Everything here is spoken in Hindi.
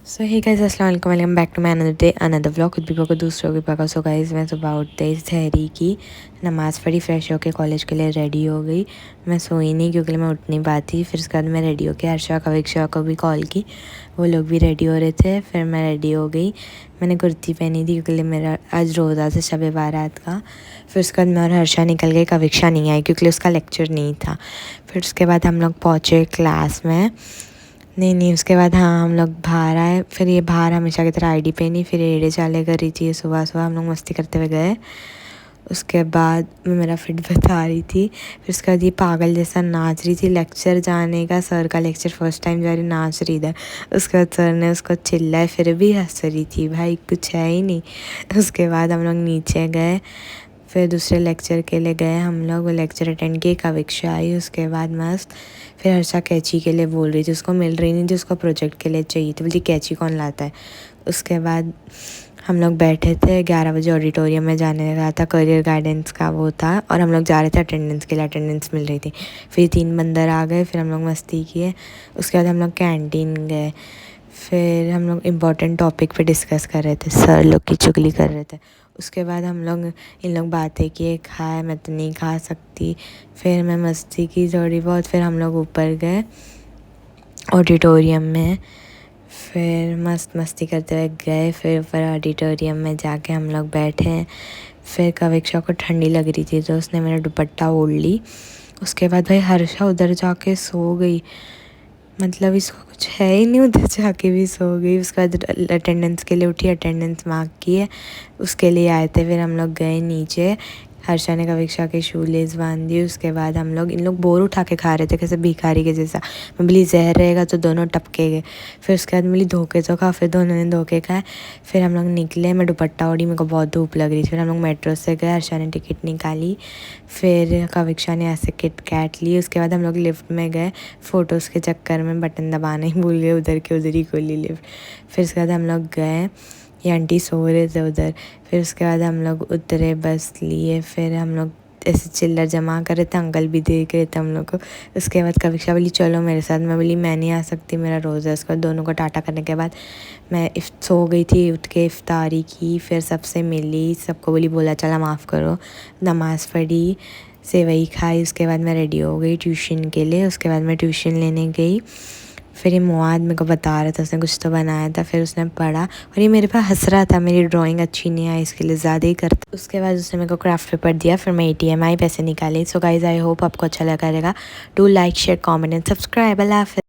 सो हे गाइस अस्सलाम वालेकुम, welcome back to my another day another vlog. खुद भी पको दूसरों की पका। सो गाइस मैं सुबह उठते ही सहरी की नमाज़ पढ़ी, फ्रेश होके कॉलेज के लिए रेडी हो गई। मैं सोई नहीं क्योंकि मैं उठ नहीं पाती। फिर उसके बाद मैं रेडी होके हर्षा कविक्षा को भी कॉल की, वो लोग भी रेडी हो रहे थे। फिर मैं रेडी हो गई, मैंने कुर्ती पहनी थी क्योंकि मेरा आज रोज़ा था शब बारात का। फिर उसके बाद मैं और हर्षा निकल गई, कविक्षा नहीं आई क्योंकि उसका लेक्चर नहीं था। फिर उसके बाद हम लोग पहुँचे क्लास में। नहीं उसके बाद हाँ हम लोग बाहर आए। फिर ये बाहर हमेशा की तरह आईडी पे नहीं, फिर एड़े चाले कर रही थी। सुबह सुबह हम लोग मस्ती करते हुए गए। उसके बाद मैं मेरा फिट बता रही थी। फिर उसके बाद ये पागल जैसा नाच रही थी। लेक्चर जाने का, सर का लेक्चर फर्स्ट टाइम जा रही, नाच रही इधर। उसके बाद सर ने उसको चिल्लाए, फिर भी हंस रही थी, भाई कुछ है ही नहीं। उसके बाद हम लोग नीचे गए, फिर दूसरे लेक्चर के लिए गए हम लोग। वो लेक्चर अटेंड किए, कविक्षा आई उसके बाद मस्त। फिर हर्षा कैंची के लिए बोल रही थी, उसको मिल रही नहीं थी, उसको प्रोजेक्ट के लिए चाहिए थी। बोलती कैंची कौन लाता है। उसके बाद हम लोग बैठे थे, 11 बजे ऑडिटोरियम में जाने लगा था, करियर गाइडेंस का वो था। और हम लोग जा रहे थे अटेंडेंस के लिए, अटेंडेंस मिल रही थी। फिर 3 बंदर आ गए, फिर हम लोग मस्ती किए। उसके बाद हम लोग कैंटीन गए। फिर हम लोग इम्पोर्टेंट टॉपिक पे डिस्कस कर रहे थे, सर लोग की चुगली कर रहे थे। उसके बाद हम लोग इन लोग बातें किए, खाए, मैं तो नहीं खा सकती। फिर मैं मस्ती की थोड़ी बहुत। फिर हम लोग ऊपर गए ऑडिटोरियम में, फिर मस्त मस्ती करते हुए गए। फिर ऊपर ऑडिटोरियम में जाके हम लोग बैठे। फिर कविक्षा को ठंडी लग रही थी तो उसने मेरा दुपट्टा ओढ़ ली। उसके बाद भाई हर्षा उधर जाके सो गई, मतलब इसको कुछ है ही नहीं, उधर जाके भी सो गई। उसके बाद अटेंडेंस के लिए उठी, अटेंडेंस मार्क किए, उसके लिए आए थे। फिर हम लोग गए नीचे, हर्षा ने कविक्षा के शू लेस बांध दिए। उसके बाद हम लोग, इन लोग बोर उठा के खा रहे थे कैसे भिखारी के जैसा। मैं बोली जहर रहेगा तो दोनों टपके गए। फिर उसके बाद मिली धोखे तो खा, फिर दोनों ने धोखे खाए। फिर हम लोग निकले, मैं दुपट्टा ओढ़ी, मेरे को बहुत धूप लग रही थी। फिर हम लोग मेट्रो से गए, हर्षा ने टिकट निकाली, फिर कविक्षा ने ऐसे किट कैट ली। उसके बाद हम लोग लिफ्ट में गए, फ़ोटोज़ के चक्कर में बटन दबाना ही भूल गए, उधर के उधर ही खोली लिफ्ट। फिर उसके बाद हम लोग गए, ये आंटी सो रहे थे उधर। फिर उसके बाद हम लोग उतरे, बस लिए। फिर हम लोग ऐसे चिल्लर जमा कर रहे थे, अंकल भी देख रहे थे हम लोग को। उसके बाद कविक्षा बोली चलो मेरे साथ, मैं बोली मैं नहीं आ सकती, मेरा रोज़ा है। उसके बाद दोनों को टाटा करने के बाद मैं सो गई थी। उठ के इफ्तारी की, फिर सबसे मिली, सबको बोला चला माफ़ करो, नमाज़ पढ़ी, सेवई खाई। उसके बाद मैं रेडी हो गई ट्यूशन के लिए। उसके बाद मैं ट्यूशन लेने गई। फिर ये मुआद मेरे को बता रहा था, उसने कुछ तो बनाया था, फिर उसने पढ़ा और ये मेरे पे हंस रहा था, मेरी ड्राइंग अच्छी नहीं आई इसके लिए, ज़्यादा ही करता। उसके बाद उसने मेरे को क्राफ्ट पेपर दिया, फिर मैं ATM आई, पैसे निकाले। सो गाइज़ आई होप आपको अच्छा लगा रहेगा। Do like share comment and subscribe. अल्लाह हाफ़िज़।